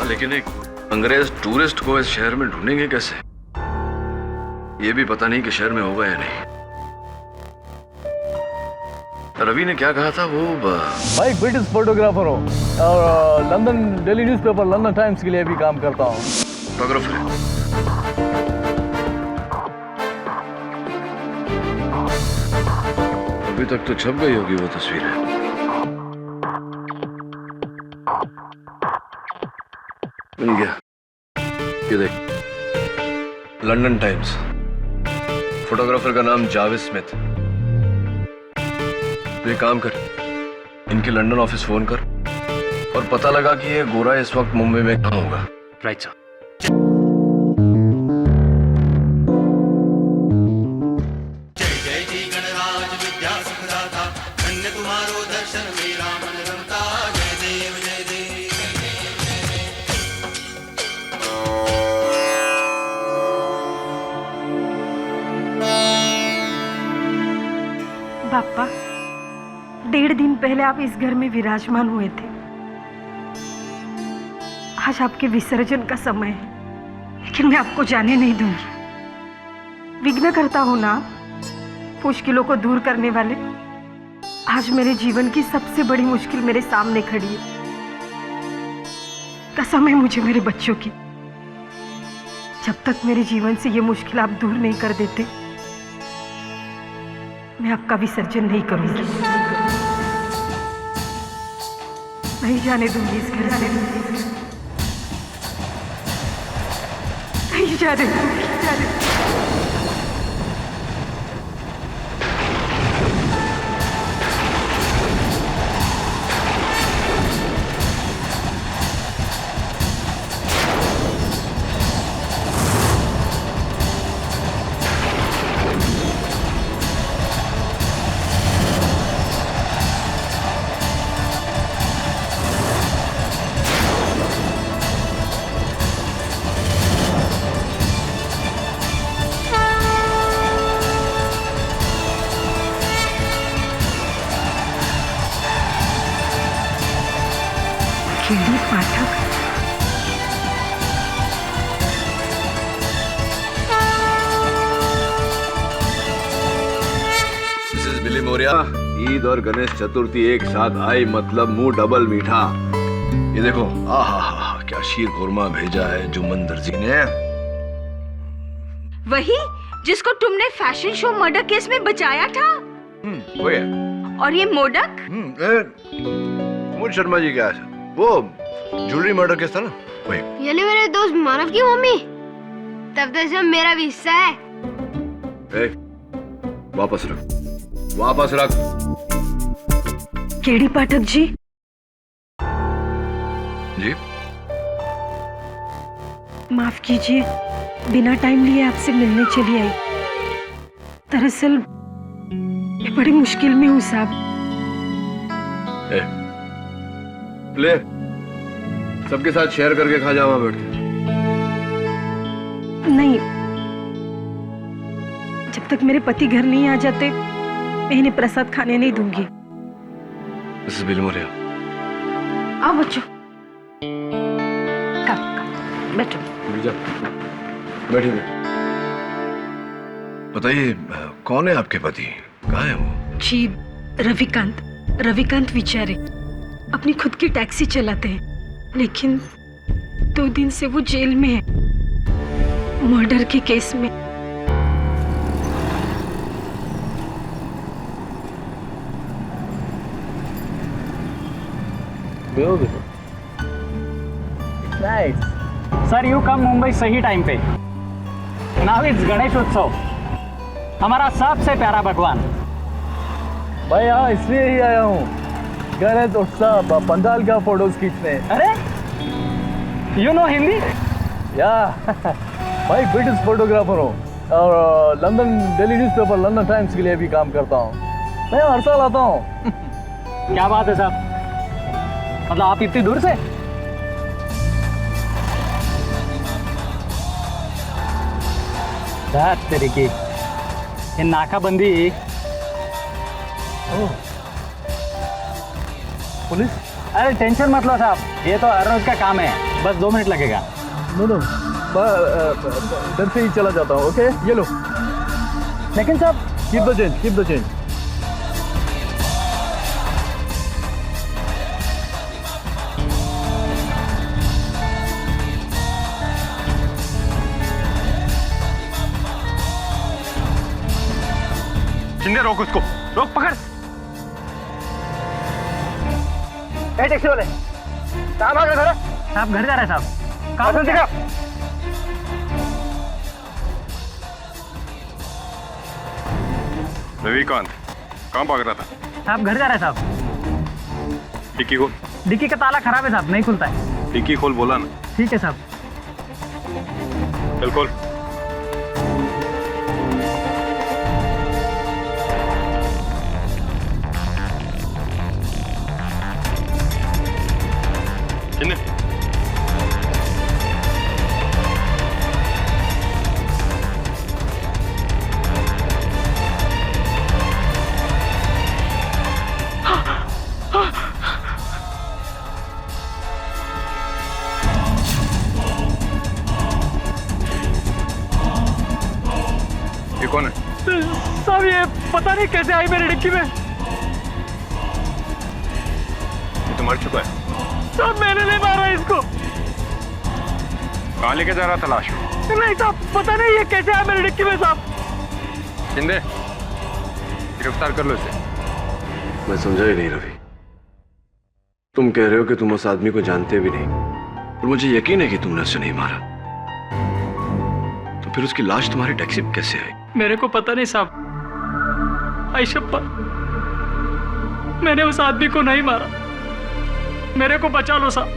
लेकिन एक अंग्रेज टूरिस्ट को इस शहर में ढूंढेंगे कैसे? ये भी पता नहीं कि शहर में होगा या नहीं। रवि ने क्या कहा था वो? भाई ब्रिटिश फोटोग्राफर हूँ और London daily newspaper London times के लिए भी काम करता हूँ। फोटोग्राफर है। अभी तक तो छप गई होगी वो तस्वीरें। मिल गया, ये देख, लंदन टाइम्स। फोटोग्राफर का नाम जावेद स्मिथ। तो ये काम कर, इनके लंदन ऑफिस फोन कर और पता लगा कि ये गोरा इस वक्त मुंबई में कहाँ होगा। Right sir. पापा, 1.5 दिन पहले आप इस घर में विराजमान हुए थे। आज आपके विसर्जन का समय है, लेकिन मैं आपको जाने नहीं दूंगी। विघ्न करता हो ना आप, मुश्किलों को दूर करने वाले। आज मेरे जीवन की सबसे बड़ी मुश्किल मेरे सामने खड़ी है। कसम है मुझे मेरे बच्चों की, जब तक मेरे जीवन से ये मुश्किल आप दूर नहीं कर देते, मैं आपका विसर्जन नहीं करूंगी। नहीं जाने दूंगी इस घर से, नहीं जाने दूंगी। केडी पाठक, मिसेस बिली मोरिया, ईद और गणेश चतुर्थी एक साथ आई, मतलब मुंह डबल मीठा। ये देखो, आहा क्या शीर खुरमा भेजा है जुम्मन दर्जी ने। वही जिसको तुमने फैशन शो मर्डर केस में बचाया था। वो है। और ये मोदक? कुमार शर्मा जी क्या है? वो ज्वेलरी मर्डर केस था ना, वही। यानी मेरे दोस्त मानव की मम्मी? तब तो सब मेरा भी हिस्सा है। वापस रख, वापस रख। केडी पाठक जी। जी माफ कीजिए, बिना टाइम लिए आपसे मिलने चली आई। दरअसल मैं बड़ी मुश्किल में हूँ साहब। ले, सबके साथ शेयर करके खा जा वहां बैठ के। नहीं, जब तक मेरे पति घर नहीं आ जाते मैं इन्हें प्रसाद खाने नहीं दूंगी। मिसेस बिली मोरिया, आओ बच्चों, बैठो। बैठिए। बताइए, कौन है आपके पति? कहाँ है वो? जी, रविकांत विचारे अपनी खुद की टैक्सी चलाते हैं, लेकिन 2 दिन से वो जेल में है, मर्डर के केस में। Nice. Sir, you come Mumbai सही टाइम पे। Now it's गणेश उत्सव, हमारा सबसे प्यारा भगवान। भाई हाँ, इसलिए ही आया हूँ, गणेश उत्सव पंडाल का फोटोज खींचने। अरे you know हिंदी? या भाई ब्रिटिश फोटोग्राफर हूँ और London daily newspaper London times के लिए भी काम करता हूँ। मैं हर साल आता हूँ। क्या बात है साहब, मतलब आप इतनी दूर से? तरीके ये नाकाबंदी। पुलिस अरे टेंशन मत लो साहब, ये तो हर रोज का काम है, बस 2 मिनट लगेगा। नो इधर से ही चला जाता हूँ। ओके, ये लो, लेकिन साहब कीप द चेंज। शिंदे रोक उसको, रोक, पकड़। टैक्सी वाले साहब आ गए, साहब घर जा रहे हैं साहब। कहाँ दिखा? रविकांत कहाँ भाग रहा था? साहब घर जा रहे हैं साहब। डिक्की खोल। डिक्की का ताला खराब है साहब, नहीं खुलता है। डिक्की खोल बोला ना। ठीक है साहब। चल खोल। शिंदे ये कौन है? साहब ये पता नहीं कैसे आई मेरी डिक्की में। ये तो मर चुका है। साहब मैंने नहीं मारा इसको। कहाँ लेके जा रहा था लाश? नहीं साहब, पता नहीं ये कैसे आया मेरी डिक्की में साहब। शिंदे गिरफ्तार कर लो इसे। मैं समझा ही नहीं रवि, तुम कह रहे हो कि तुम उस आदमी को जानते भी नहीं, और मुझे यकीन है कि तुमने उसे नहीं मारा, तो फिर उसकी लाश तुम्हारी टैक्सी में कैसे आई? मेरे को पता नहीं साहब, आयशप्पा, मैंने उस आदमी को नहीं मारा। मेरे को बचा लो साहब,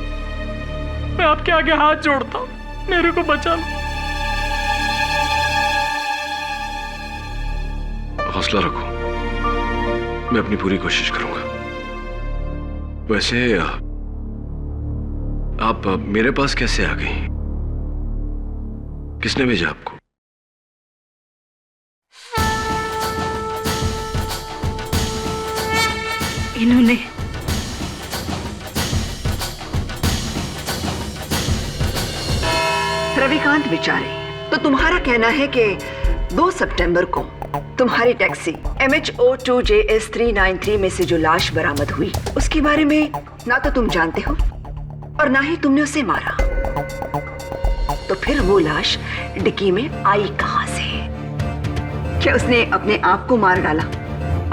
मैं आपके आगे हाथ जोड़ता हूँ, मेरे को बचा लो। हौसला रखो, मैं अपनी पूरी कोशिश करूंगा। वैसे आप मेरे पास कैसे आ गई? किसने भेजा आपको? इन्होंने। रविकांत बेचारे, तो तुम्हारा कहना है कि 2 सितंबर को तुम्हारी टैक्सी MHO2JS393 में से जो लाश बरामद हुई उसके बारे में ना तो तुम जानते हो और ना ही तुमने उसे मारा, तो फिर वो लाश डिक्की में आई कहां से? क्या उसने अपने आप को मार डाला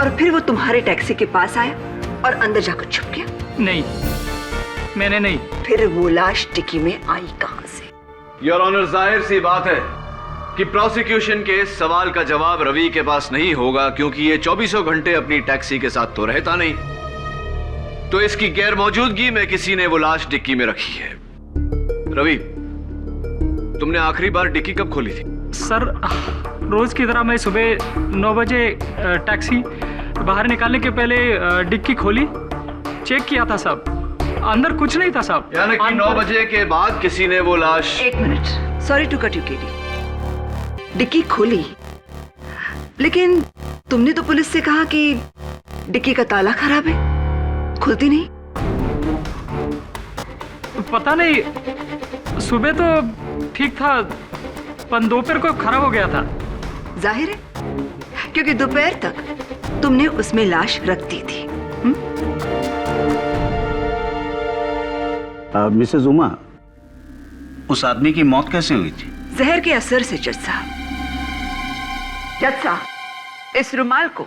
और फिर वो तुम्हारे टैक्सी के पास आया और अंदर जाकर छुप गया? नहीं, मैंने नहीं। फिर वो लाश डिक्की में आई कहां से? योर ऑनर, जाहिर सी बात है कि प्रोसिक्यूशन के इस सवाल का जवाब रवि के पास नहीं होगा, क्योंकि ये 24 घंटे अपनी टैक्सी के साथ तो रहता नहीं, तो इसकी गैर मौजूदगी में किसी ने वो लाश डिक्की में रखी है। रवि, तुमने आखिरी बार डिक्की कब खोली थी? सर, रोज की तरह मैं सुबह 9 बजे टैक्सी बाहर निकालने के पहले डिक्की खोली, चेक किया था साहब, अंदर कुछ नहीं था साहब। यानी कि 9 बजे के बाद किसी ने वो लाश। 1 minute, sorry to cut you KD. डिक्की खोली, लेकिन तुमने तो पुलिस से कहा कि डिक्की का ताला खराब है, खुलती नहीं। पता नहीं, सुबह तो ठीक था, पर दोपहर को खराब हो गया था। जाहिर है, क्योंकि दोपहर तक तुमने उसमें लाश रख दी थी। मिसेस उमा, उस आदमी की मौत कैसे हुई थी? जहर के असर से जज साहब। जज साहब, इस रुमाल को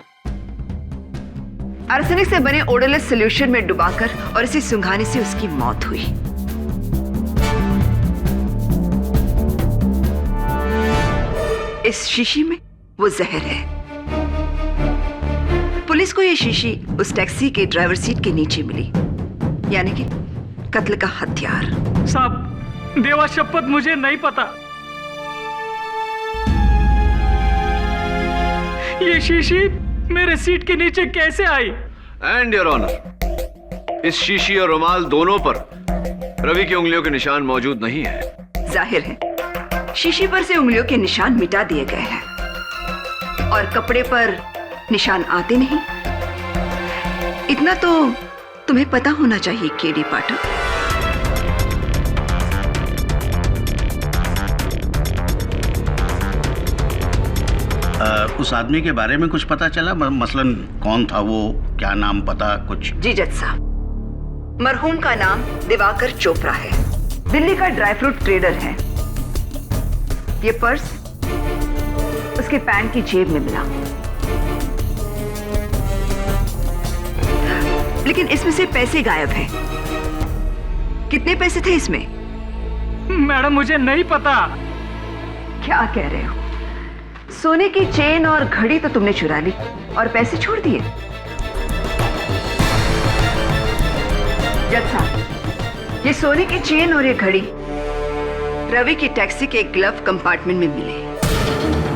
आर्सेनिक से बने ओडोलेस सॉल्यूशन में डुबाकर और इसे सुंघाने से उसकी मौत हुई। इस शीशी में वो जहर है। पुलिस को ये शीशी उस टैक्सी के ड्राइवर सीट के नीचे मिली, यानी कि कत्ल का हथियार। साहब, देवा शपथ, मुझे नहीं पता ये शीशी मेरे सीट के नीचे कैसे आई। एंड योर ऑनर, इस शीशी और रुमाल दोनों पर रवि की उंगलियों के निशान मौजूद नहीं है। जाहिर है, शीशी पर से उंगलियों के निशान मिटा दिए गए हैं और कपड़े पर निशान आते नहीं। इतना तो तुम्हें पता होना चाहिए केडी पाठक, उस आदमी के बारे में कुछ पता चला? मसलन कौन था वो, क्या नाम, पता कुछ? जी जज साहब, मरहूम का नाम दिवाकर चोपड़ा है, दिल्ली का ड्राई फ्रूट ट्रेडर है। ये पर्स उसके पैंट की जेब में मिला, लेकिन इसमें से पैसे गायब हैं। कितने पैसे थे इसमें? मैडम मुझे नहीं पता। क्या कह रहे हो? सोने की चेन और घड़ी तो तुमने चुरा ली और पैसे छोड़ दिए। जज साहब, ये सोने की चेन और ये घड़ी रवि की टैक्सी के ग्लव कंपार्टमेंट में मिले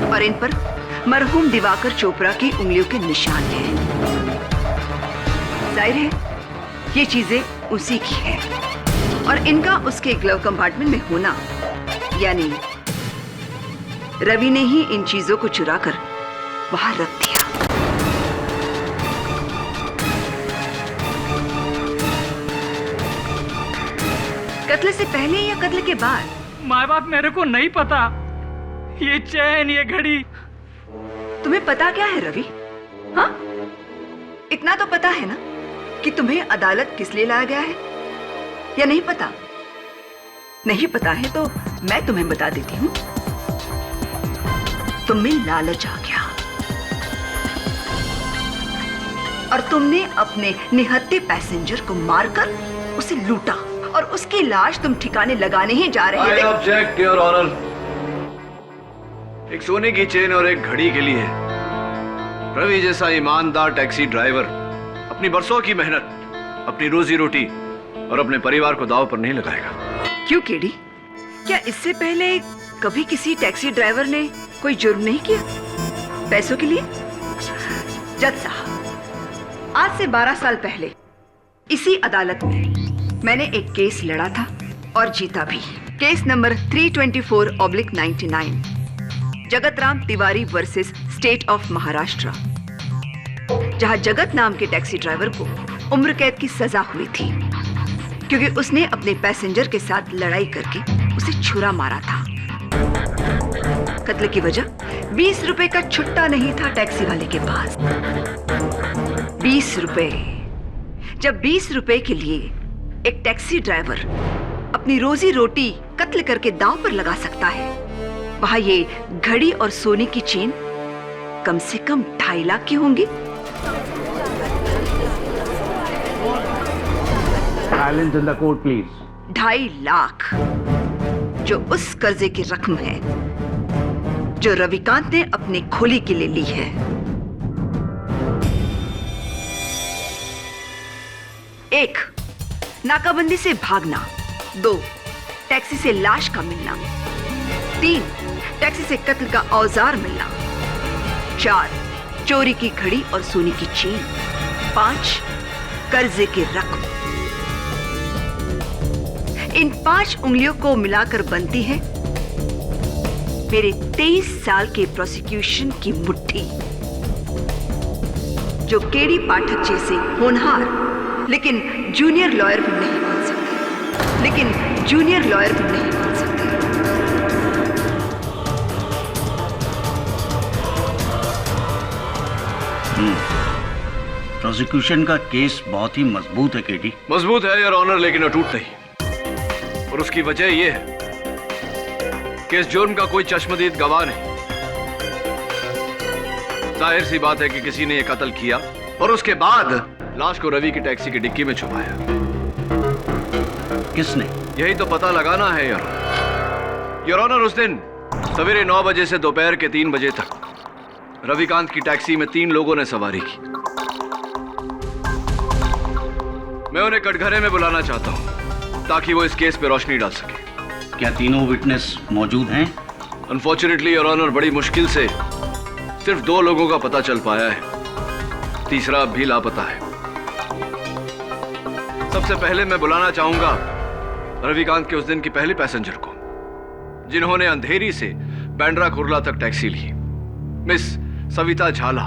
और इन पर मरहूम दिवाकर चोपड़ा की उंगलियों के निशान हैं। जाहिर है ये चीजें उसी की है और इनका उसके ग्लव कंपार्टमेंट में होना, यानी रवि ने ही इन चीजों को चुरा कर बाहर रख दिया। कत्ल से पहले या कत्ल के बाद? माँ बाप मेरे को नहीं पता। ये चैन, ये घड़ी। तुम्हें पता क्या है रवि? हाँ, इतना तो पता है ना कि तुम्हें अदालत किस लिए लाया गया है, या नहीं पता? नहीं पता है तो मैं तुम्हें बता देती हूँ। तुम्हें लालच आ गया और तुमने अपने निहत्थे पैसेंजर को मारकर उसे लूटा और उसकी लाश तुम ठिकाने लगाने ही जा रहे थे। I object, Your Honor। एक सोने की चेन और एक घड़ी के लिए रवि जैसा ईमानदार टैक्सी ड्राइवर अपनी बरसों की मेहनत, अपनी रोजी रोटी और अपने परिवार को दांव पर नहीं लगाएगा। क्यों केडी? क्या इससे पहले कभी किसी टैक्सी ड्राइवर ने कोई जुर्म नहीं किया पैसों के लिए? जज साहब, आज से 12 साल पहले इसी अदालत में मैंने एक केस लड़ा था और जीता भी। Case number 324/99, Jagat Ram Tiwari versus state of Maharashtra, जहां जगत नाम के टैक्सी ड्राइवर को उम्र कैद की सजा हुई थी क्योंकि उसने अपने पैसेंजर के साथ लड़ाई करके उसे छुरा मारा था। कत्ल की वजह 20 रुपए का छुट्टा नहीं था टैक्सी वाले के पास। 20 रुपए। जब 20 रुपए के लिए एक टैक्सी ड्राइवर अपनी रोजी रोटी कत्ल करके दांव पर लगा सकता है, वहां ये घड़ी और सोने की चेन कम से कम 2.5 लाख की होंगी। Silence in the court, please. 2.5 lakh, जो उस कर्जे की रकम है जो रविकांत ने अपने खोली के लिए ली है। 1, नाकाबंदी से भागना। 2, टैक्सी से लाश का मिलना। 3, टैक्सी से कत्ल का औजार मिलना। 4, चोरी की घड़ी और सोने की चेन। 5, कर्जे की रकम। इन 5 उंगलियों को मिलाकर बनती है मेरे 23 साल के प्रोसिक्यूशन की मुट्ठी, जो केडी पाठक जैसे होनहार लेकिन जूनियर लॉयर भी नहीं बन सकते, लेकिन जूनियर लॉयर भी नहीं बन सकते। प्रोसिक्यूशन का केस बहुत ही मजबूत है केडी। मजबूत है योर ऑनर, लेकिन अटूट नहीं। और उसकी वजह यह है कि इस जुर्म का कोई चश्मदीद गवाह नहीं। जाहिर सी बात है कि किसी ने यह कत्ल किया और उसके बाद लाश को रवि की टैक्सी की डिक्की में छुपाया। किसने? यही तो पता लगाना है योर ऑनर। उस दिन सवेरे 9 बजे से दोपहर के 3 बजे तक रविकांत की टैक्सी में 3 लोगों ने सवारी की। मैं उन्हें कटघरे में बुलाना चाहता हूं ताकि वो इस केस पे रोशनी डाल सके। क्या तीनों विटनेस मौजूद हैं? अनफॉर्चुनेटली योर ऑनर, बड़ी मुश्किल से सिर्फ 2 लोगों का पता चल पाया है, तीसरा अब भी लापता है। सबसे पहले मैं बुलाना चाहूंगा रविकांत के उस दिन की पहली पैसेंजर को, जिन्होंने अंधेरी से बैंड्रा कुर्ला तक टैक्सी ली, मिस सविता झाला।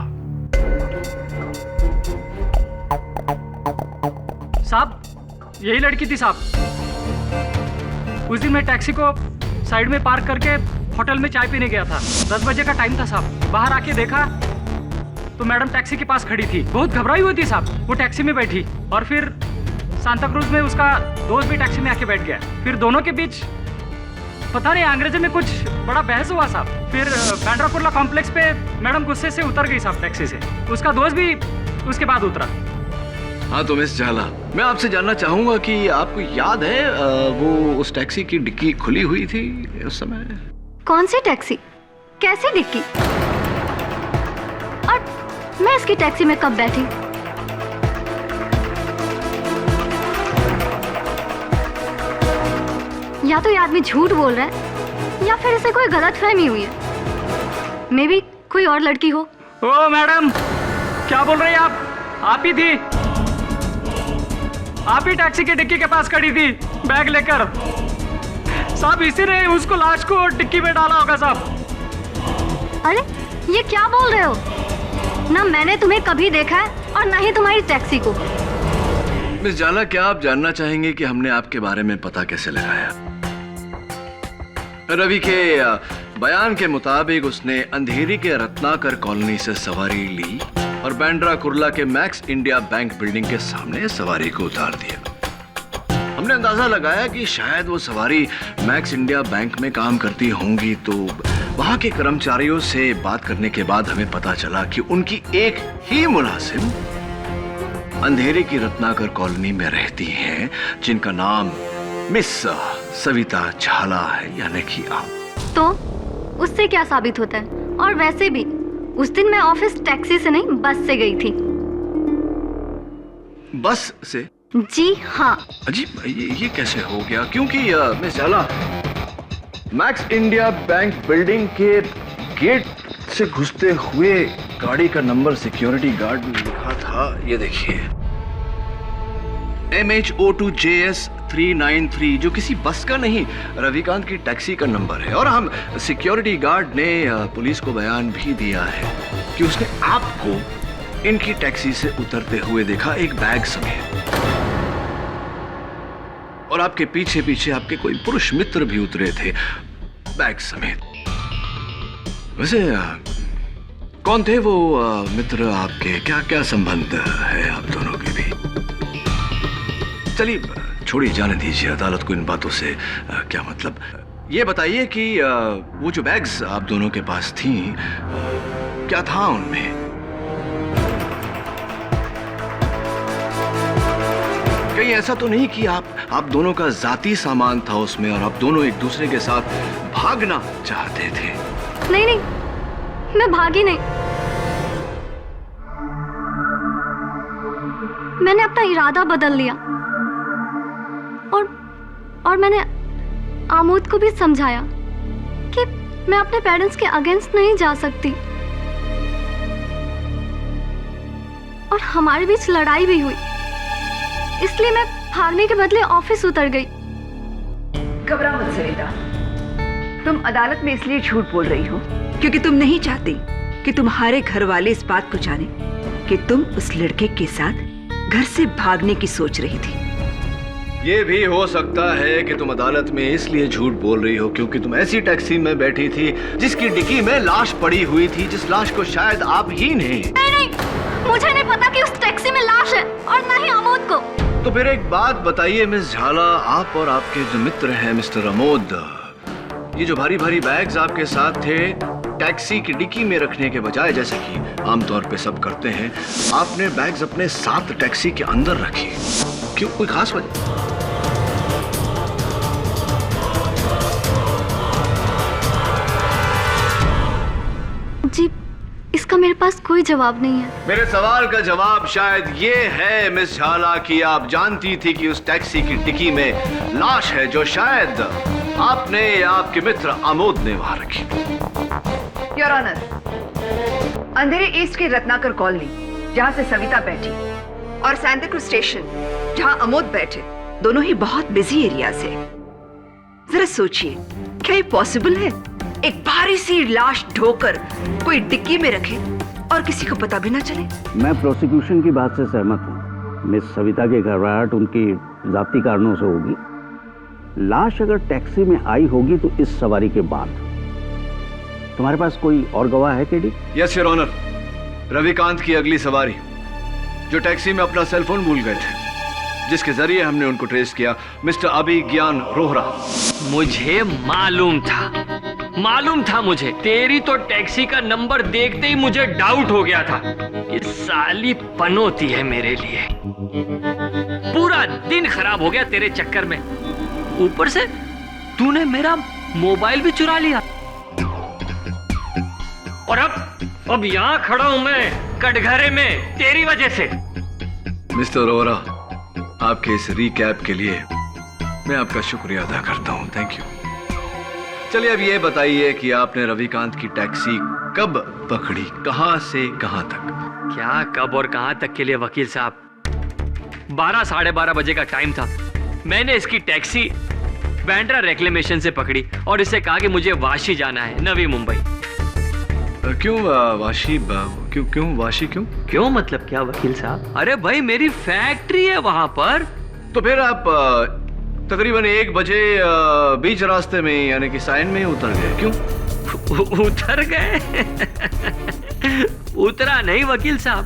यही लड़की थी साहब। उस दिन मैं टैक्सी को साइड में पार्क करके होटल में चाय पीने गया था। 10 बजे का टाइम था साहब। बाहर आके देखा तो मैडम टैक्सी के पास खड़ी थी, बहुत घबराई हुई थी साहब। वो टैक्सी में बैठी और फिर सांता क्रूज में उसका दोस्त भी टैक्सी में आके बैठ गया। फिर दोनों के बीच पता नहीं अंग्रेजी में कुछ बड़ा बहस हुआ साहब। फिर बांद्रा कुर्ला कॉम्प्लेक्स पे मैडम गुस्से से उतर गई साहब टैक्सी से। उसका दोस्त भी उसके बाद उतरा। हाँ तो मिस झाला, मैं आपसे जानना चाहूंगा कि आपको याद है वो उस टैक्सी की डिक्की खुली हुई थी उस समय? कौन सी टैक्सी, कैसी डिक्की? और मैं इसकी टैक्सी में कब बैठी? या तो ये आदमी झूठ बोल रहा है या फिर इसे कोई गलतफहमी हुई है। मे बी कोई और लड़की हो। ओ मैडम, क्या बोल रही हैं आप ही थी। आप ही टैक्सी की डिक्की के पास खड़ी थी बैग लेकर साहब। इसी ने उसको लाश को डिक्की में डाला होगा साहब। अरे ये क्या बोल रहे हो? ना मैंने तुम्हें कभी देखा है और ना ही तुम्हारी टैक्सी को। मिस झाला, क्या आप जानना चाहेंगे कि हमने आपके बारे में पता कैसे लगाया? रवि के बयान के मुताबिक उसने अंधेरी के रत्नाकर कॉलोनी से सवारी ली और बांद्रा कुर्ला के मैक्स इंडिया बैंक बिल्डिंग के सामने सवारी को उतार दिया। हमने अंदाजा लगाया कि शायद वो सवारी मैक्स इंडिया बैंक में काम करती होंगी, तो वहां के कर्मचारियों से बात करने के बाद हमें पता चला कि उनकी एक ही मुलाजिम अंधेरे की रत्नाकर कॉलोनी में रहती हैं, जिनका नाम मिस सविता झाला है, यानी कि आप। तो उससे क्या साबित होता है? और वैसे भी उस दिन मैं ऑफिस टैक्सी से नहीं बस से गई थी। बस से? जी हाँ। अजीब, ये कैसे हो गया? क्योंकि मिस झाला, मैक्स इंडिया बैंक बिल्डिंग के गेट से घुसते हुए गाड़ी का नंबर सिक्योरिटी गार्ड में लिखा था, ये देखिए MHO2JS 393, जो किसी बस का नहीं रविकांत की टैक्सी का नंबर है। और हम सिक्योरिटी गार्ड ने पुलिस को बयान भी दिया है कि उसने आपको इनकी टैक्सी से उतरते हुए देखा, एक बैग समेत। और आपके पीछे पीछे आपके कोई पुरुष मित्र भी उतरे थे बैग समेत। वैसे कौन थे वो मित्र आपके? क्या क्या संबंध है आप दोनों के भी? चलिए छोड़िए, जाने दीजिए, अदालत को इन बातों से क्या मतलब। ये बताइए कि वो जो बैग्स आप दोनों के पास थी, क्या था उनमें? कहीं ऐसा तो नहीं कि आप दोनों का जाती सामान था उसमें और आप दोनों एक दूसरे के साथ भागना चाहते थे? नहीं नहीं, मैं भागी नहीं। मैंने अपना इरादा बदल लिया और मैंने आमोद को भी समझाया कि मैं अपने पेरेंट्स के अगेंस्ट नहीं जा सकती। और हमारे बीच लड़ाई भी हुई, इसलिए मैं भागने के बदले ऑफिस उतर गई। घबरा मत सविता, तुम अदालत में इसलिए झूठ बोल रही हो क्योंकि तुम नहीं चाहती कि तुम्हारे घर वाले इस बात को जाने कि तुम उस लड़के के साथ घर से भागने की सोच रही थी। ये भी हो सकता है कि तुम अदालत में इसलिए झूठ बोल रही हो क्योंकि तुम ऐसी टैक्सी में बैठी थी जिसकी डिक्की में लाश पड़ी हुई थी, जिस लाश को शायद आप ही ने। नहीं, मुझे नहीं पता कि उस टैक्सी में लाश है और ना ही आमोद को। तो फिर एक बात बताइए मिस झाला, आप और आपके जो मित्र हैं मिस्टर अमोद, ये जो भारी भारी बैग्स आपके साथ थे, टैक्सी की डिक्की में रखने के बजाय, जैसे कि आमतौर पे सब करते हैं, आपने बैग्स अपने साथ टैक्सी के अंदर रखे। क्यों, कोई खास वजह? जी, इसका मेरे पास कोई जवाब नहीं है। मेरे सवाल का जवाब शायद ये है मिस झाला कि आप जानती थी कि उस टैक्सी की डिक्की में लाश है जो शायद आपने या आपके मित्र आमोद ने वहां रखी। योर ऑनर, अंधेरे ईस्ट की रत्नाकर कॉलोनी जहां से सविता बैठी और सांताक्रूज स्टेशन जहां अमोद बैठे, दोनों ही बहुत बिजी एरियाज है। जरा सोचिए, क्या ये पॉसिबल है एक भारी सी लाश ढोकर कोई डिक्की में रखे और किसी को पता भी ना चले? मैं प्रोसिक्यूशन की बात से सहमत हूँ। मिस सविता की घबराहट उनकी जाती कारणों से होगी। लाश अगर टैक्सी में आई होगी तो इस सवारी के बाद। तुम्हारे पास कोई और गवाह है KD? Yes your honour, Ravikant की अगली सवारी जो टैक्सी में अपना सेलफोन भूल गए थे, जिसके जरिए हमने उनको ट्रेस किया, मिस्टर अभिज्ञान रोहरा। मुझे मालूम था मुझे। तेरी तो टैक्सी का नंबर देखते ही मुझे डाउट हो गया था कि साली पनौती है मेरे लिए। पूरा दिन खराब हो गया तेरे चक्कर में, ऊपर से तूने मेरा मोबाइल भी चुरा लिया। और अब यहाँ खड़ा हूं मैं कटघरे में तेरी वजह से। मिस्टर रोहरा, आपके इस रिकैप के लिए मैं आपका शुक्रिया अदा करता हूं। Thank you. चलिए अब ये बताइए कि आपने रविकांत की टैक्सी कब पकड़ी, कहां से कहां तक? क्या कब और कहां तक के लिए वकील साहब? 12 साढ़े 12 बजे का टाइम था। मैंने इसकी टैक्सी बैंड्रा रेक्लेमेशन से पकड़ी और इससे कहा कि मुझे वाशी जाना है, नवी मुंबई। क्यों वाशी? क्यों मतलब क्या वकील साहब? अरे भाई मेरी फैक्ट्री है वहां पर। तो फिर आप तकरीबन 1 बजे बीच रास्ते में यानी कि सायन में उतर गए। क्यों उतर गए? उतरा नहीं वकील साहब,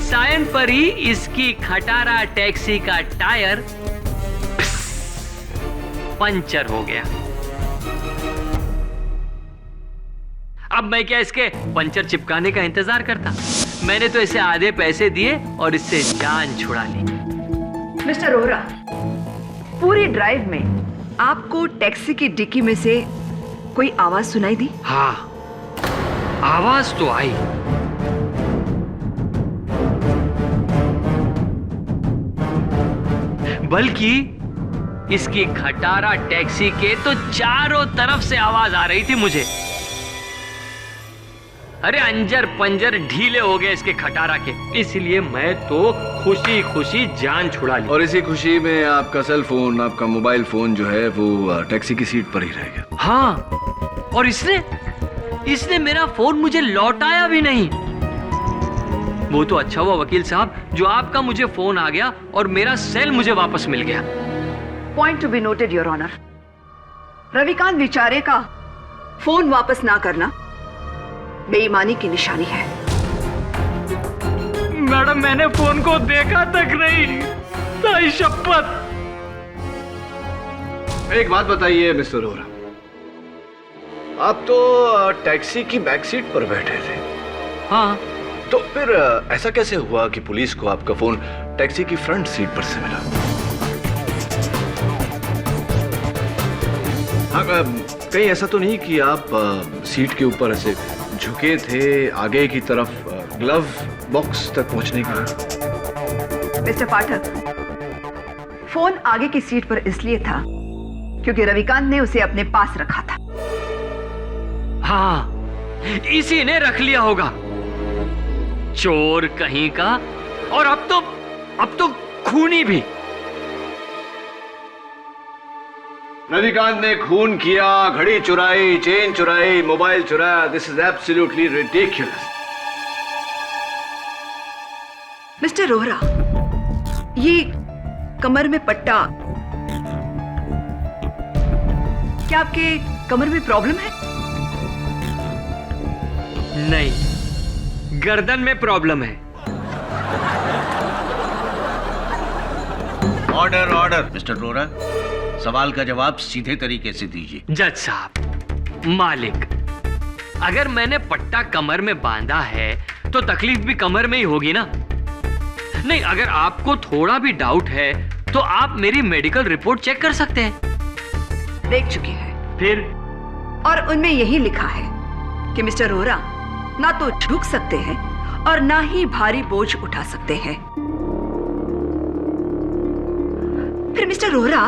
सायन पर ही इसकी खटारा टैक्सी का टायर पंचर हो गया। अब मैं क्या इसके पंचर चिपकाने का इंतजार करता? मैंने तो इसे आधे पैसे दिए और इससे जान छुड़ा ली। मिस्टर रोहरा, पूरी ड्राइव में आपको टैक्सी की डिक्की में से कोई आवाज सुनाई दी? हाँ, आवाज तो आई। बल्कि इसकी खटारा टैक्सी के तो चारों तरफ से आवाज आ रही थी मुझे। अरे अंजर पंजर ढीले हो गए इसके खटारा के, इसलिए मैं तो खुशी खुशी जान छुड़ा ली। और इसी खुशी में आपका सेल फोन, आपका मोबाइल फोन जो है वो टैक्सी की सीट पर ही रह गया। हाँ, और इसने मेरा फोन मुझे लौटाया भी नहीं। वो तो अच्छा हुआ वकील साहब जो आपका मुझे फोन आ गया और मेरा सेल मुझे वापस मिल गया। Point to be noted your honour. Ravikant बेचारे का फोन वापस ना करना बेईमानी की निशानी है। मैडम मैंने फोन को देखा तक नहीं, ताई शपथ। एक बात बताइए मिस्टर रोहरा, आप तो टैक्सी की बैक सीट पर बैठे थे। हाँ, तो फिर ऐसा कैसे हुआ कि पुलिस को आपका फोन टैक्सी की फ्रंट सीट पर से मिला? हाँ, कहीं ऐसा तो नहीं कि आप सीट के ऊपर ऐसे झुके थे आगे की तरफ ग्लव बॉक्स तक पहुंचने के लिए? मिस्टर पाठक, फोन आगे की सीट पर इसलिए था क्योंकि रविकांत ने उसे अपने पास रखा था। हाँ, इसी ने रख लिया होगा, चोर कहीं का। और अब तो खूनी भी। रविकांत ने खून किया, घड़ी चुराई, चेन चुराई, मोबाइल चुराया। This is absolutely ridiculous. Mister Rohra, ये कमर में पट्टा, क्या आपके कमर में प्रॉब्लम है? नहीं, गर्दन में प्रॉब्लम है। ऑर्डर मिस्टर रोहरा, सवाल का जवाब सीधे तरीके से दीजिए। जज साहब, मालिक, अगर मैंने पट्टा कमर में बांधा है तो तकलीफ भी कमर में ही होगी ना? नहीं, अगर आपको थोड़ा भी डाउट है तो आप मेरी मेडिकल रिपोर्ट चेक कर सकते हैं। देख चुके हैं। फिर? और उनमें यही लिखा है कि मिस्टर रोहरा ना तो झुक सकते हैं और ना ही भारी बोझ उठा सकते हैं। फिर मिस्टर रोहरा,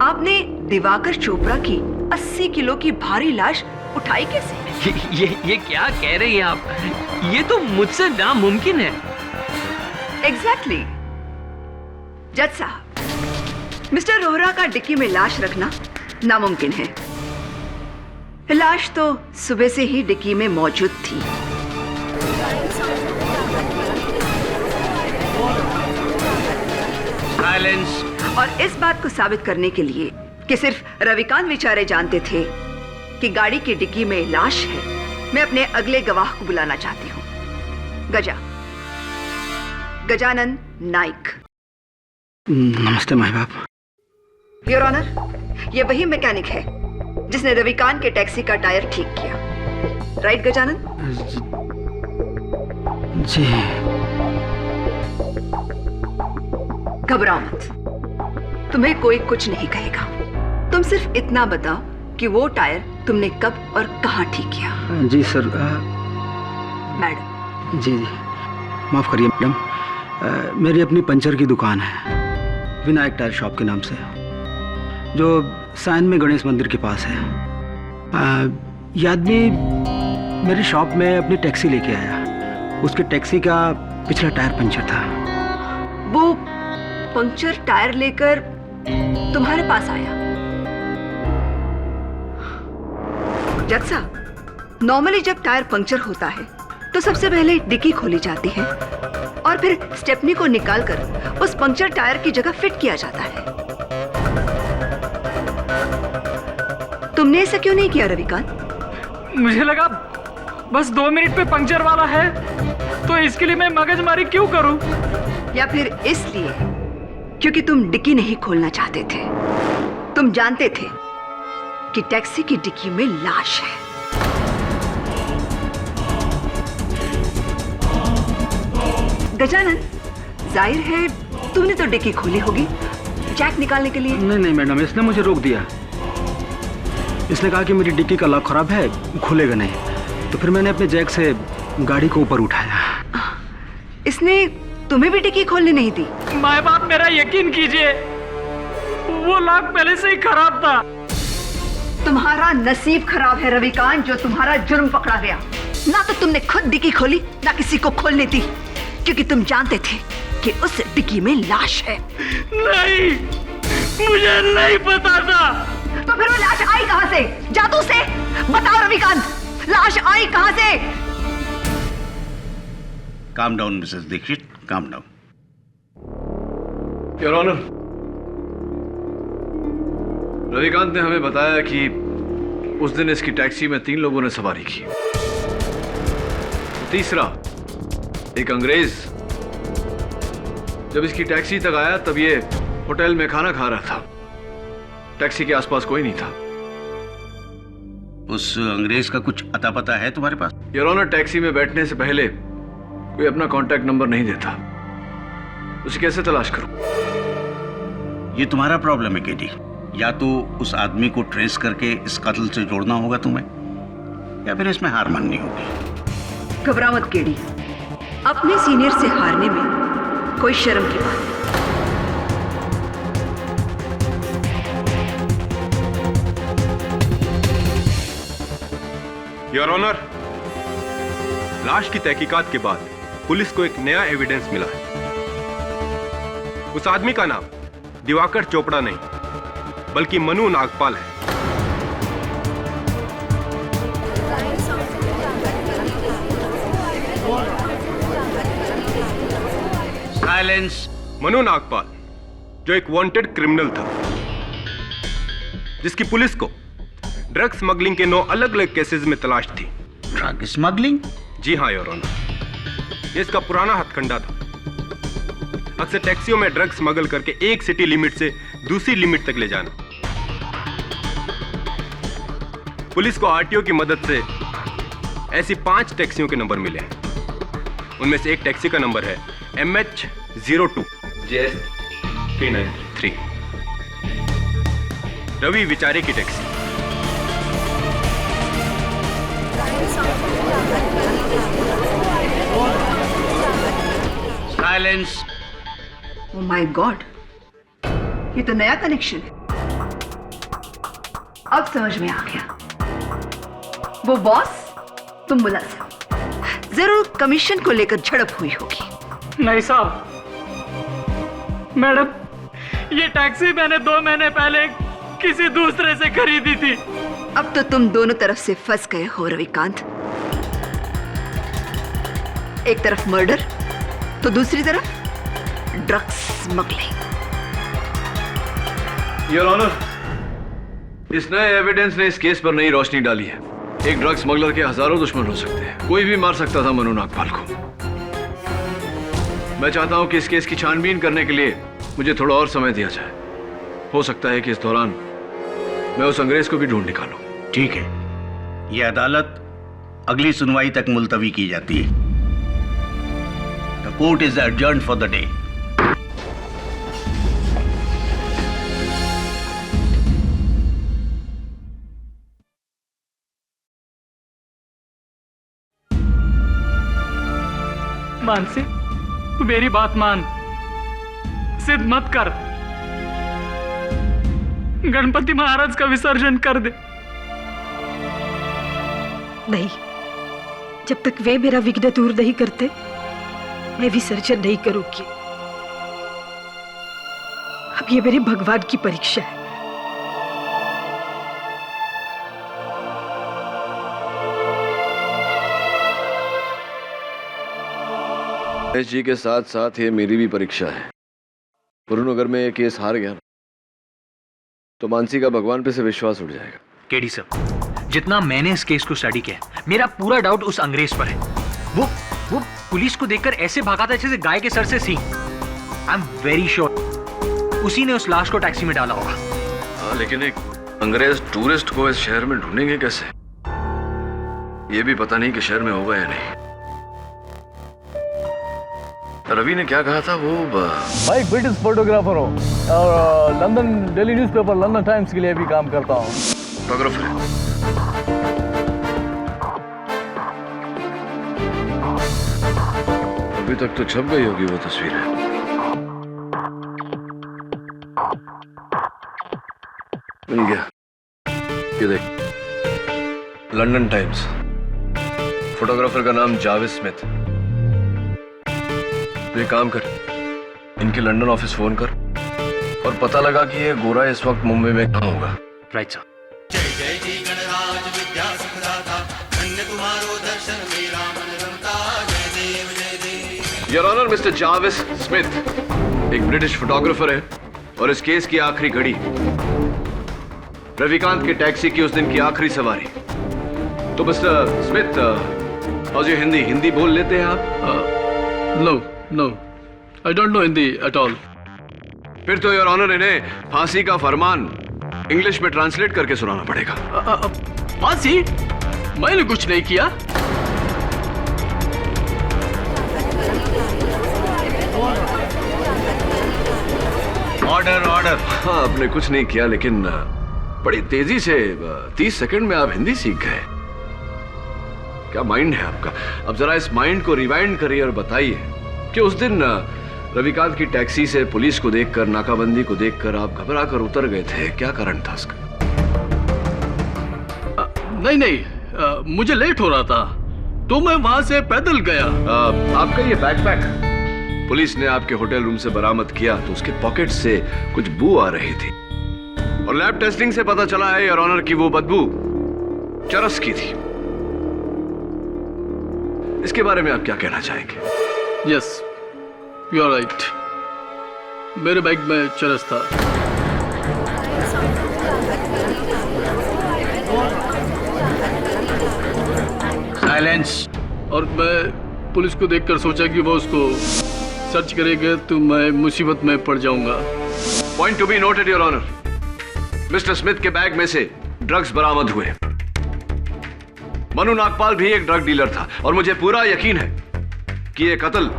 आपने दिवाकर चोपड़ा की 80 किलो की भारी लाश उठाई कैसे? ये क्या कह रही हैं आप? ये तो मुझसे नामुमकिन है। एग्जैक्टली। जज साहब, मिस्टर रोहरा का डिक्की में लाश रखना नामुमकिन है। लाश तो सुबह से ही डिक्की में मौजूद थी। साइलेंस। और इस बात को साबित करने के लिए कि सिर्फ रविकांत बेचारे जानते थे कि गाड़ी की डिक्की में लाश है, मैं अपने अगले गवाह को बुलाना चाहती हूँ। गजानन नाइक। नमस्ते माई बाप। योर ऑनर, ये वही मैकेनिक है जिसने रविकांत के टैक्सी का टायर ठीक किया। राइट गजानन? जी। घबराओ मत, तुम्हें कोई कुछ नहीं कहेगा। तुम सिर्फ इतना बताओ कि वो टायर तुमने कब और कहाँ ठीक किया। जी सर। मैडम। जी जी, माफ़ करिए मैडम, मेरी अपनी पंचर की दुकान है, विनायक टायर शॉप के नाम से, जो साइन में गणेश मंदिर के पास है। ये आदमी मेरी शॉप में अपनी टैक्सी लेके आया। उसके टैक्सी का पिछला टायर पंचर था। वो पंचर टायर लेकर तुम्हारे पास आया? जज साहब, नॉर्मली जब टायर पंचर होता है तो सबसे पहले डिक्की खोली जाती है और फिर स्टेपनी को निकालकर उस पंचर टायर की जगह फिट किया जाता है। तुमने ऐसा क्यों नहीं किया रविकांत? मुझे लगा बस 2 मिनट पे पंक्चर वाला है, तो इसके लिए मैं मगजमारी क्यों करूं? या फिर इसलिए क्योंकि तुम डिक्की नहीं खोलना चाहते थे? तुम जानते थे कि टैक्सी की डिक्की में लाश है। गजानन, जाहिर है तुमने तो डिक्की खोली होगी जैक निकालने के लिए। नहीं मैडम, इसने मुझे रोक दिया। इसने कहा कि मेरी डिक्की का लॉक खराब है, खुलेगा नहीं। तो फिर मैंने अपने जैक से गाड़ी को ऊपर उठाया। इसने तुम्हें भी डिक्की खोलने नहीं दी? माय बाप, मेरा यकीन कीजिए, वो लॉक पहले से ही खराब था। तुम्हारा नसीब खराब है रविकांत, जो तुम्हारा जुर्म पकड़ा गया। ना तो तुमने खुद डिक्की खोली, ना किसी को खोलने दी, क्योंकि तुम जानते थे कि उस डिक्की में लाश है। नहीं, मुझे नहीं पता था। तो फिर वो लाश आई कहां से? जादू से? बताओ रविकांत, लाश आई कहां से? Calm down Mrs Dixit, calm down. Your honour, Ravikant ने हमें बताया कि उस दिन इसकी टैक्सी में 3 लोगों ने सवारी की। तीसरा एक अंग्रेज जब इसकी टैक्सी तक आया तब ये होटल में खाना खा रहा था। टैक्सी के आसपास कोई नहीं था। उस अंग्रेज का कुछ अता पता है तुम्हारे पास? योर ऑनर, टैक्सी में बैठने से पहले कोई अपना कांटेक्ट नंबर नहीं देता। उसे कैसे तलाश करूं? ये तुम्हारा प्रॉब्लम है केडी। या तो उस आदमी को ट्रेस करके इस कत्ल से जोड़ना होगा तुम्हें, या फिर इसमें हार माननी होगी। घबराओ मत केडी, अपने सीनियर से हारने में कोई शर्म की बात नहीं। योर ऑनर, लाश की तहकीकात के बाद पुलिस को एक नया एविडेंस मिला है। उस आदमी का नाम दिवाकर चोपड़ा नहीं बल्कि मनु नागपाल है। साइलेंस। मनु नागपाल जो एक वांटेड क्रिमिनल था, जिसकी पुलिस को ड्रग स्मगलिंग के 9 अलग अलग केसेस में तलाश थी। Drug smuggling? जी हाँ योर ऑनर, ये इसका पुराना हथकंडा था। अक्सर टैक्सियों में ड्रग स्मगल करके एक सिटी लिमिट से दूसरी लिमिट तक ले जाना। पुलिस को आरटीओ की मदद से ऐसी 5 टैक्सियों के नंबर मिले हैं। उनमें से एक टैक्सी का नंबर है MH02 JS393, रवि विचारे की taxi. Silence. Oh my God, ये तो नया कनेक्शन है। अब समझ में आ गया। वो बॉस, तुम मुलाजिम। जरूर कमीशन को लेकर झड़प हुई होगी। नहीं साहब, मैडम, ये टैक्सी मैंने 2 महीने पहले किसी दूसरे से खरीदी थी। अब तो तुम दोनों तरफ से फंस गए हो रविकांत। एक तरफ मर्डर तो दूसरी तरफ ड्रग्स स्मगलिंग। योर ऑनर, इस नए एविडेंस ने इस केस पर नई रोशनी डाली है। एक ड्रग स्मगलर के हजारों दुश्मन हो सकते हैं, कोई भी मार सकता था मनु नागपाल को। मैं चाहता हूं कि इस केस की छानबीन करने के लिए मुझे थोड़ा और समय दिया जाए। हो सकता है कि इस दौरान मैं उस अंग्रेज को भी ढूंढ निकालूं। ठीक है, यह अदालत अगली सुनवाई तक मुलतवी की जाती है। The court is adjourned for the day. Mansi, तू मेरी बात मान, जिद मत कर, गणपति महाराज का विसर्जन कर दे। नहीं, जब तक वे मेरा विघ्न दूर नहीं करते मैं विसर्जन नहीं करूंगी। अब ये मेरे भगवान की परीक्षा है। गणेश जी के साथ साथ ये मेरी भी परीक्षा है। वरुण, अगर मैं ये केस हार गया तो मानसी का भगवान पे से विश्वास उठ जाएगा। केडी सर, जितना मैंने इस केस को स्टडी किया, मेरा पूरा डाउट उस अंग्रेज पर है। वो पुलिस को देखकर ऐसे भागा था जैसे गाय के सर से सींग। आई एम वेरी श्योर उसी ने उस लाश को टैक्सी में डाला होगा। हाँ, लेकिन एक अंग्रेज टूरिस्ट को इस शहर में ढूंढेंगे कैसे? ये भी पता नहीं कि शहर में होगा या नहीं। रवि ने क्या कहा था वो? मैं एक ब्रिटिश फोटोग्राफर हूँ और London daily newspaper London times के लिए भी काम करता हूँ। फोटोग्राफर? अभी तक तो छप गई होगी वो तस्वीर। मिल गया, ये देख, लंदन टाइम्स। फोटोग्राफर का नाम जावेद स्मिथ। तो एक काम कर, इनके लंदन ऑफिस फोन कर और पता लगा कि ये गोरा इस वक्त मुंबई में कहाँ होगा। Right sir. Your honour, mister Javed Smith एक ब्रिटिश फोटोग्राफर है और इस केस की आखिरी घड़ी रविकांत के टैक्सी की उस दिन की आखिरी सवारी। तो मिस्टर स्मिथ, और जो हिंदी बोल लेते हैं आप? No, I don't know Hindi at all. फिर तो योर ऑनर इन्हें फांसी का फरमान इंग्लिश में ट्रांसलेट करके सुनाना पड़ेगा। फांसी? मैंने कुछ नहीं किया। Order order. हाँ, आपने कुछ नहीं किया, लेकिन बड़ी तेजी से 30 सेकंड में आप हिंदी सीख गए। क्या माइंड है आपका? अब जरा इस माइंड को रिवाइंड करिए और बताइए कि उस दिन रविकांत की टैक्सी से पुलिस को देखकर, नाकाबंदी को देखकर आप घबरा कर उतर गए थे। क्या कारण था उसका? नहीं, मुझे लेट हो रहा था तो मैं वहां से पैदल गया। आपका ये बैकपैक पुलिस ने आपके होटल रूम से बरामद किया तो उसके पॉकेट से कुछ बू आ रही थी और लैब टेस्टिंग से पता चला है योर ऑनर की वो बदबू चरस की थी। इसके बारे में आप क्या कहना चाहेंगे? Yes, you are right. मेरे बैग में चरस था। साइलेंस। और मैं पुलिस को देखकर सोचा कि वो उसको सर्च करेगा तो मैं मुसीबत में पड़ जाऊंगा। Point to be noted your honour, mister Smith के बैग में से ड्रग्स बरामद हुए। मनु नागपाल भी एक ड्रग डीलर था और मुझे पूरा यकीन है कि यह कत्ल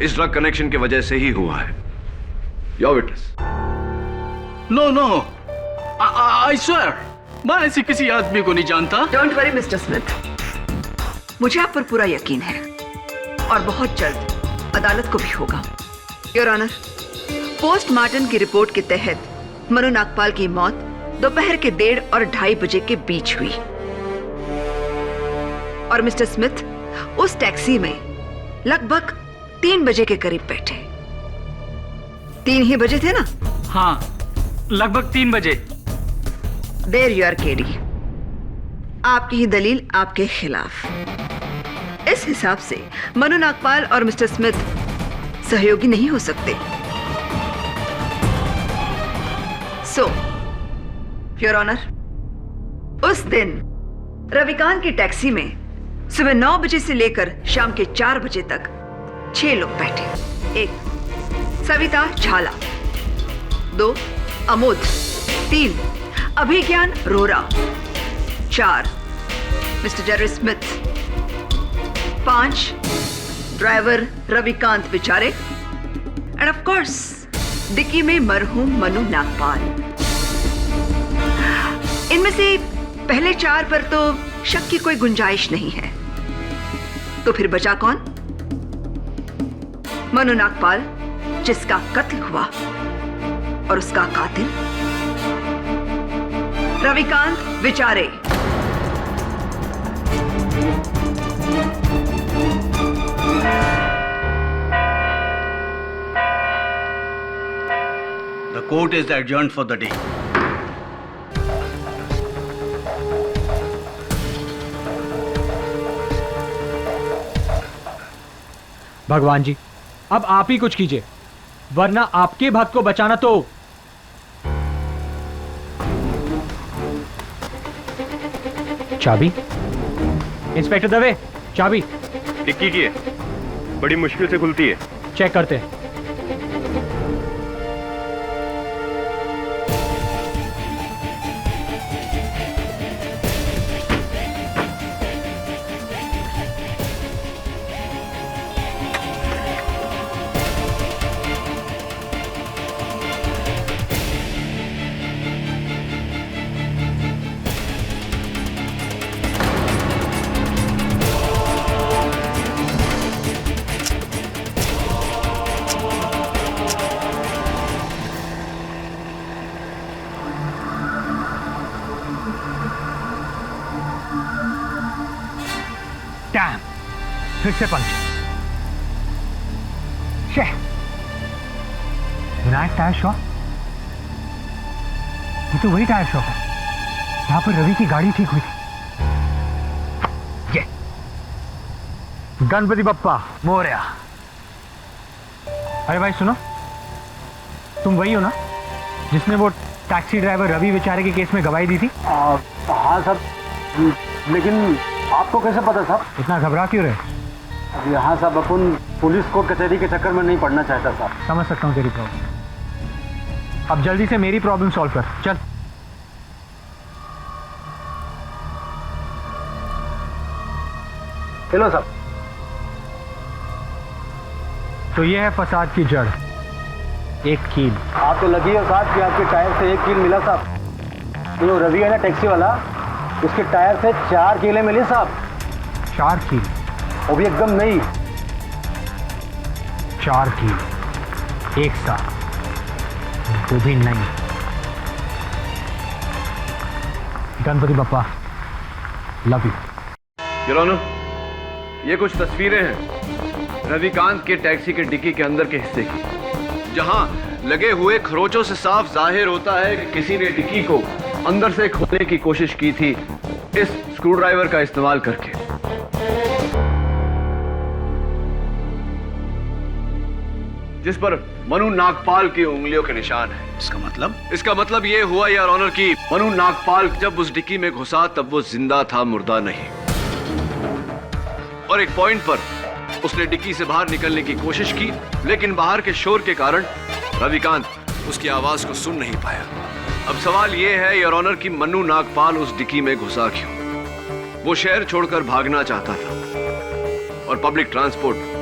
इस ड्रग कनेक्शन की वजह से ही हुआ है। Your witness. No, I swear, मैं ऐसे किसी आदमी को नहीं जानता। डोंट वरी मिस्टर स्मिथ, मुझे आप पर पूरा यकीन है और बहुत जल्द अदालत को भी होगा। योर ऑनर, पोस्टमार्टम की रिपोर्ट के तहत मनु नागपाल की मौत दोपहर के 1:30 और 2:30 बजे के बीच हुई और मिस्टर स्मिथ उस टैक्सी में लगभग 3 बजे के करीब बैठे। 3 ही बजे थे ना? हाँ, लगभग 3 बजे। There you are KD. आपकी ही दलील आपके खिलाफ। इस हिसाब से मनु नागपाल और मिस्टर स्मिथ सहयोगी नहीं हो सकते। सो योर ऑनर, उस दिन रविकांत की टैक्सी में सुबह 9 बजे से लेकर शाम के 4 बजे तक 6 लोग बैठे। 1 सविता झाला, 2 अमोद, 3 अभिज्ञान रोरा, 4 mister Jerry Smith, 5 driver Ravikant विचारे एंड ऑफ कोर्स डिक्की में मरहूम मनु नागपाल। इनमें से पहले 4 पर तो शक की कोई गुंजाइश नहीं है, तो फिर बचा कौन? मनु नागपाल, जिसका कत्ल हुआ, और उसका कातिल रविकांत विचारे। The court is adjourned for the day. भगवान जी, अब आप ही कुछ कीजिए, वरना आपके भक्त को बचाना तो। चाबी? इंस्पेक्टर दवे, चाबी। डिक्की की है, बड़ी मुश्किल से खुलती है। चेक करते हैं। डैम, फिर से पंक्चर। विनायक टायर शॉप, ये तो वही टायर शॉप है जहां पर रवि की गाड़ी ठीक हुई थी। ये गणपति बप्पा मोरया। अरे भाई सुनो, तुम वही हो ना जिसने वो टैक्सी ड्राइवर रवि बेचारे के केस में गवाही दी थी? हाँ साहब, लेकिन आपको कैसे पता साहब? इतना घबरा क्यों रहे? यहाँ साहब अपन पुलिस कोर्ट कचहरी के चक्कर में नहीं पड़ना चाहता साहब। समझ सकता हूँ तेरी प्रॉब्लम। अब जल्दी से मेरी प्रॉब्लम सॉल्व कर, चल। हेलो साहब। तो ये है फसाद की जड़, एक कील। आप तो लगी हो साहब कि आपके टायर से 1 कील मिला साहब। जो रवि है ना टैक्सी वाला, उसके टायर से 4 कीलें मिली साहब। 4 कील? वो भी एकदम नहीं। 4 कील एक साथ, वो भी नहीं। Ganpati Bappa, love you. Your honour, ये कुछ तस्वीरें हैं रविकांत के टैक्सी के डिक्की के अंदर के हिस्से की, जहां लगे हुए खरोचों से साफ जाहिर होता है कि किसी ने डिक्की को अंदर से खोलने की कोशिश की थी इस स्क्रूड्राइवर का इस्तेमाल करके। जिस पर मनु नागपाल की उंगलियों के निशान है। इसका मतलब ये हुआ यार ऑनर कि मनु नागपाल जब उस डिक्की में घुसा तब वो जिंदा था, मुर्दा नहीं। और एक पॉइंट पर उसने डिक्की से बाहर निकलने की कोशिश की, लेकिन बाहर के शोर के कारण रविकांत उसकी आवाज को सुन नहीं पाया। अब सवाल यह है योर ऑनर कि मनु नागपाल उस डिक्की में घुसा क्यों? वो शहर छोड़कर भागना चाहता था, और पब्लिक ट्रांसपोर्ट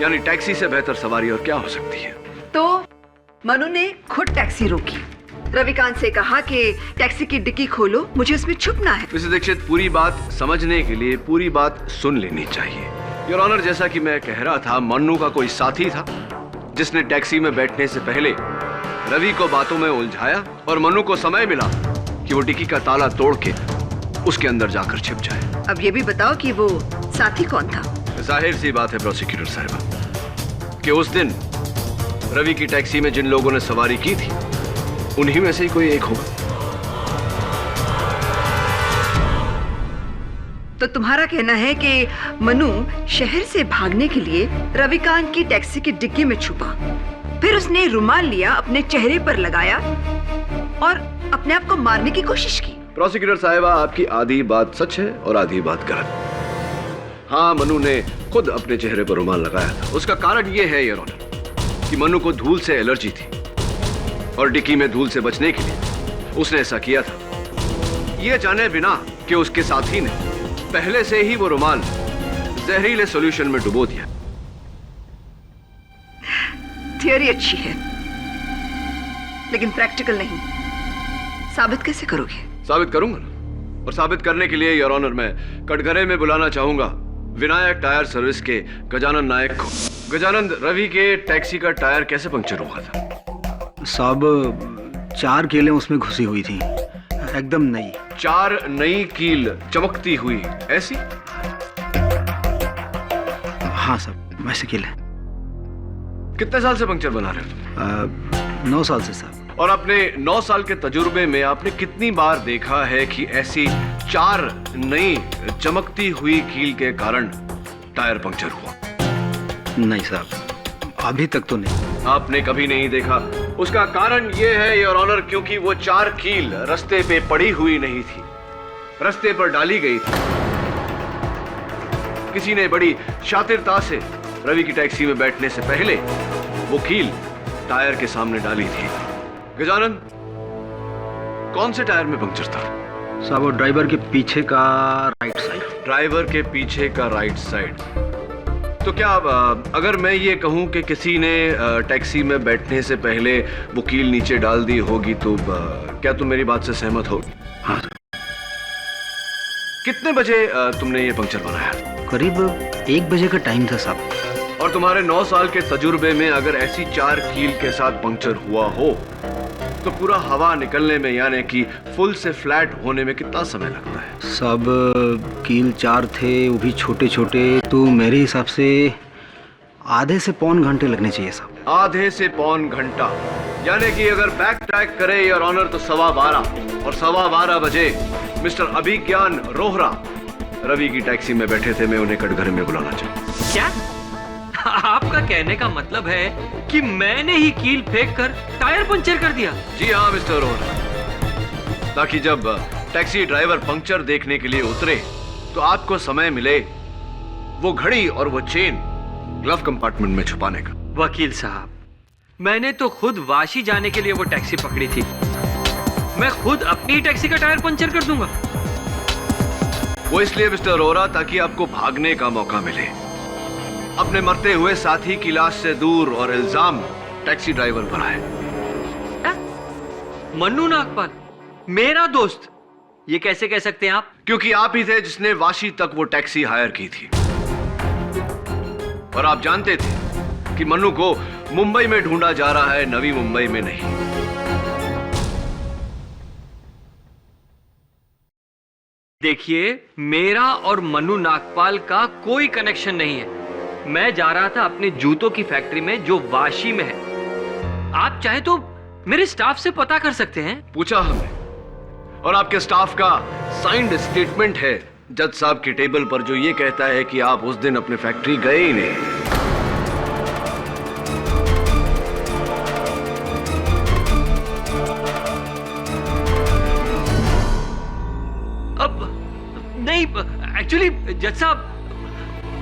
यानी टैक्सी से बेहतर सवारी और क्या हो सकती है? तो मनु ने खुद टैक्सी रोकी, रविकांत से कहा कि टैक्सी की डिक्की खोलो, मुझे उसमें छुपना है। मिस्टर दीक्षित, पूरी बात समझने के लिए पूरी बात सुन लेनी चाहिए। योर ऑनर, जैसा कि मैं कह रहा था, मन्नू का कोई साथी था जिसने टैक्सी में बैठने से पहले रवि को बातों में उलझाया, और मन्नू को समय मिला कि वो डिक्की का ताला तोड़ के उसके अंदर जाकर छिप जाए। अब ये भी बताओ कि वो साथी कौन था? जाहिर सी बात है प्रोसिक्यूटर साहिबा कि उस दिन रवि की टैक्सी में जिन लोगों ने सवारी की थी उन्हीं में से ही कोई एक होगा। तो तुम्हारा कहना है कि मनु शहर से भागने के लिए रविकांत की टैक्सी की डिक्की में छुपा, फिर उसने रुमाल लिया, अपने चेहरे पर लगाया और अपने आप को मारने की कोशिश की। प्रोसिक्यूटर साहिबा, आपकी आधी बात सच है और आधी बात गलत। हाँ, मनु ने खुद अपने चेहरे पर रुमाल लगाया था। उसका कारण यह है योर ऑनर कि मनु को धूल से एलर्जी थी और डिक्की में धूल से बचने के लिए उसने ऐसा किया था, यह जाने बिना कि उसके साथी ने पहले से ही वो रुमाल जहरीले सॉल्यूशन में डुबो दिया। थियोरी अच्छी है लेकिन प्रैक्टिकल नहीं। साबित कैसे करोगे? साबित करूंगा ना, और साबित करने के लिए योर ऑनर मैं कटघरे में बुलाना चाहूंगा विनायक टायर सर्विस के गजानन नायक को। गजानन, रवि के टैक्सी का टायर कैसे पंक्चर हुआ था? साहब 4 कीलें उसमें घुसी हुई थी, एकदम नई। 4 नई कील चमकती हुई ऐसी? हाँ साहब, वैसे कील है। कितने साल से पंक्चर बना रहे हो? 9 साल से साहब। और अपने 9 साल के तजुर्बे में आपने कितनी बार देखा है कि ऐसी 4 नई चमकती हुई कील के कारण टायर पंक्चर हुआ? नहीं साहब, अभी तक तो नहीं। आपने कभी नहीं देखा। उसका कारण यह है योर ऑनर क्योंकि वो 4 कील रास्ते पे पड़ी हुई नहीं थी, रास्ते पर डाली गई थी। किसी ने बड़ी शातिरता से रवि की टैक्सी में बैठने से पहले वो कील टायर के सामने डाली थी। गजानन, कौन से टायर में पंक्चर था? साहब वो ड्राइवर के पीछे का राइट साइड। ड्राइवर के पीछे का राइट साइड। तो क्या अगर मैं ये कहूं कि किसी ने टैक्सी में बैठने से पहले वो कील नीचे डाल दी होगी तो क्या तुम मेरी बात से सहमत हो? हाँ। कितने बजे तुमने ये पंक्चर बनाया? करीब 1 बजे का टाइम था साहब। और तुम्हारे 9 साल के तजुर्बे में अगर ऐसी 4 कील के साथ पंक्चर हुआ हो तो पूरा हवा निकलने में यानी कि फुल से फ्लैट होने में कितना समय लगता है? सब कील 4 थे, वो भी छोटे छोटे, तो मेरे हिसाब से आधे से पौन घंटे लगने चाहिए साहब। आधे से पौन घंटा, यानी कि अगर बैक ट्रैक करे योर ऑनर तो 12:15 और 12:15 बजे मिस्टर अभिज्ञान रोहरा रवि की टैक्सी में बैठे थे। मैं उन्हें कटघरे में बुलाना चाहूँ। क्या आपका कहने का मतलब है कि मैंने ही कील फेंक कर टायर पंचर कर दिया? जी हाँ मिस्टर रोहरा, ताकि जब टैक्सी ड्राइवर पंक्चर देखने के लिए उतरे तो आपको समय मिले वो घड़ी और वो चेन ग्लव कंपार्टमेंट में छुपाने का। वकील साहब, मैंने तो खुद वाशी जाने के लिए वो टैक्सी पकड़ी थी। मैं खुद अपनी टैक्सी का टायर पंचर कर दूंगा। वो इसलिए मिस्टर रोहरा ताकि आपको भागने का मौका मिले, अपने मरते हुए साथी की लाश से दूर, और इल्जाम टैक्सी ड्राइवर पर आए। मन्नू नागपाल मेरा दोस्त, ये कैसे कह सकते हैं आप? क्योंकि आप ही थे जिसने वाशी तक वो टैक्सी हायर की थी, और आप जानते थे कि मन्नू को मुंबई में ढूंढा जा रहा है, नवी मुंबई में नहीं। देखिए, मेरा और मन्नू नागपाल का कोई कनेक्शन नहीं है। मैं जा रहा था अपने जूतों की फैक्ट्री में जो वाशी में है। आप चाहे तो मेरे स्टाफ से पता कर सकते हैं। पूछा हमने, और आपके स्टाफ का साइंड स्टेटमेंट है जज साहब की टेबल पर जो ये कहता है कि आप उस दिन अपने फैक्ट्री गए ही नहीं। अब नहीं, एक्चुअली जज साहब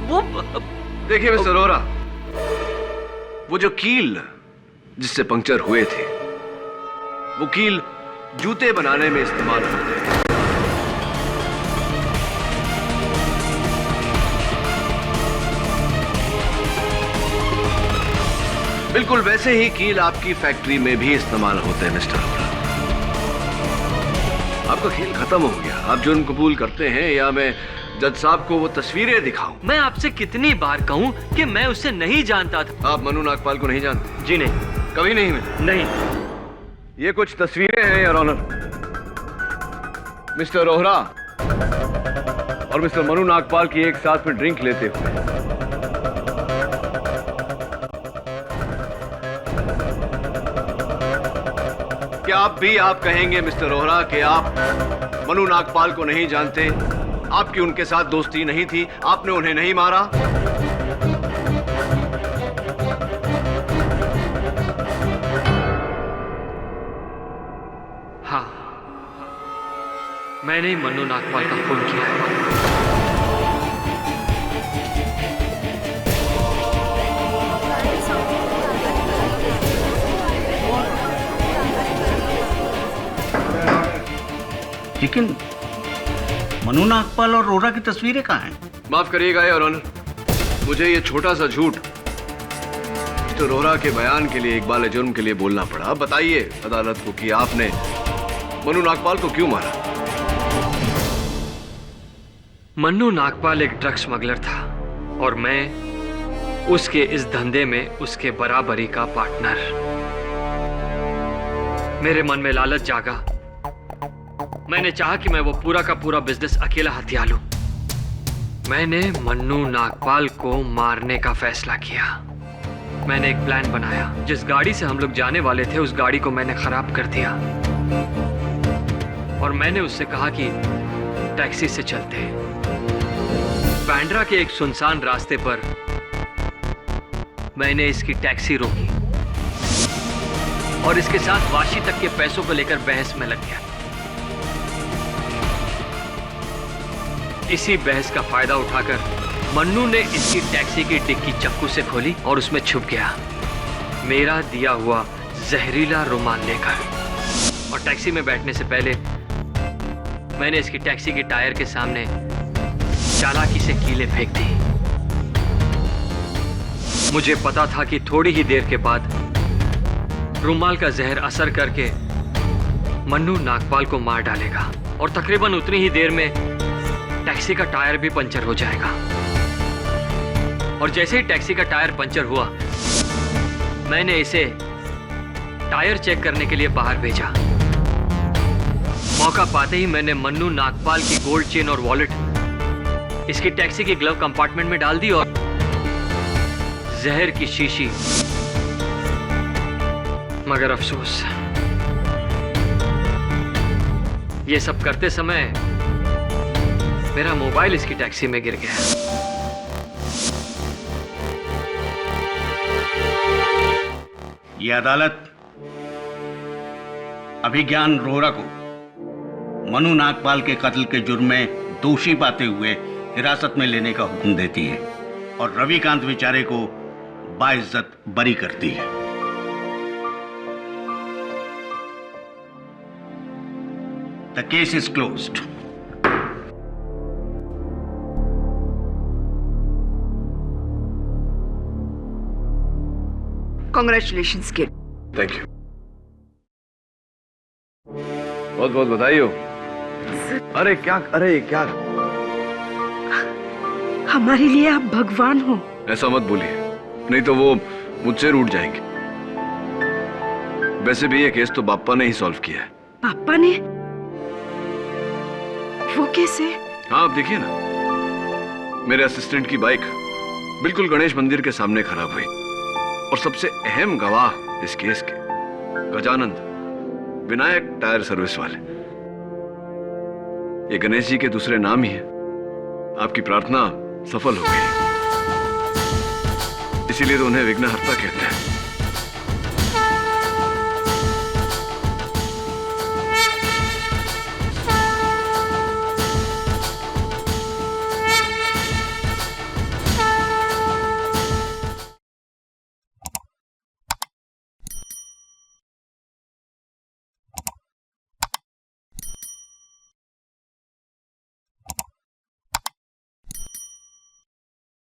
वो देखिए मिस्टर रोहरा, वो जो कील जिससे पंक्चर हुए थे वो कील जूते बनाने में इस्तेमाल होते हैं। बिल्कुल वैसे ही कील आपकी फैक्ट्री में भी इस्तेमाल होते हैं मिस्टर रोहरा। आपका खेल खत्म हो गया। आप जुर्म कबूल करते हैं या मैं जज साहब को वो तस्वीरें दिखाऊं? मैं आपसे कितनी बार कहूं कि मैं उससे नहीं जानता था। आप मनु नागपाल को नहीं जानते? जी नहीं। कभी नहीं मिले? नहीं। ये कुछ तस्वीरें हैं योर ऑनर। मिस्टर रोहरा और मिस्टर मनु नागपाल की एक साथ में ड्रिंक लेते हुए। क्या आप कहेंगे मिस्टर रोहरा कि आप मनु नागपाल को नहीं जानते? आपकी उनके साथ दोस्ती नहीं थी, आपने उन्हें नहीं मारा? मैंने ही मन्नू नागपाल का खून किया है। लेकिन मनु नागपाल और रोरा की तस्वीरें कहाँ हैं? माफ करिएगा योर ऑनर, मुझे ये छोटा सा झूठ तो रोहरा के बयान के लिए इकबाल जुर्म के लिए बोलना पड़ा। बताइए अदालत को कि आपने मनु नागपाल को क्यों मारा? मन्नू नागपाल एक ड्रग स्मगलर था और मैं उसके इस धंधे में उसके बराबरी का पार्टनर। मेरे मन में लालच जागा। मैंने चाहा कि मैं वो पूरा का पूरा बिजनेस अकेला हथिया लूं। मैंने मन्नू नागपाल को मारने का फैसला किया। मैंने एक प्लान बनाया। जिस गाड़ी से हम लोग जाने वाले थे उस गाड़ी को मैंने खराब कर दिया और मैंने उससे कहा कि टैक्सी से चलते। बांद्रा के एक सुनसान रास्ते पर मैंने इसकी टैक्सी रोकी और इसके साथ वाशी तक के पैसों को लेकर बहस में लग गया। इसी बहस का फायदा उठाकर मन्नू ने इसकी टैक्सी की डिक्की चाकू से खोली और उसमें छुप गया, मेरा दिया हुआ जहरीला रुमाल लेकर। और टैक्सी में बैठने से पहले मैंने इसकी टैक्सी के टायर के सामने चालाकी से कीलें फेंक दी। मुझे पता था कि थोड़ी ही देर के बाद रुमाल का जहर असर करके मन्नू नागपाल को मार डालेगा और तकरीबन उतनी ही देर में टैक्सी का टायर भी पंचर हो जाएगा। और जैसे ही टैक्सी का टायर पंचर हुआ मैंने इसे टायर चेक करने के लिए बाहर भेजा। मौका पाते ही मैंने मन्नू नागपाल की गोल्ड चेन और वॉलेट इसकी टैक्सी के ग्लव कंपार्टमेंट में डाल दी और जहर की शीशी। मगर अफसोस, ये सब करते समय मेरा मोबाइल इसकी टैक्सी में गिर गया। यह अदालत अभिज्ञान रोहरा को मनु नागपाल के कत्ल के जुर्म में दोषी पाते हुए हिरासत में लेने का हुक्म देती है और रविकांत बेचारे को बाइज्जत बरी करती है। The case is closed. Congratulations kid. Thank you, बहुत बहुत बधाई हो। अरे क्या हमारे लिए आप भगवान हो। ऐसा मत बोलिए, नहीं तो वो मुझसे रूठ जाएंगे। वैसे भी ये केस तो बाप्पा ने ही सॉल्व किया है। पापा ने? वो कैसे? हाँ, आप देखिए ना, मेरे असिस्टेंट की बाइक बिल्कुल गणेश मंदिर के सामने खराब हुई और सबसे अहम गवाह इस केस के गजानंद विनायक टायर सर्विस वाले, ये गणेश जी के दूसरे नाम ही है। आपकी प्रार्थना सफल हो गई, इसीलिए तो उन्हें विघ्नहर्ता कहते हैं।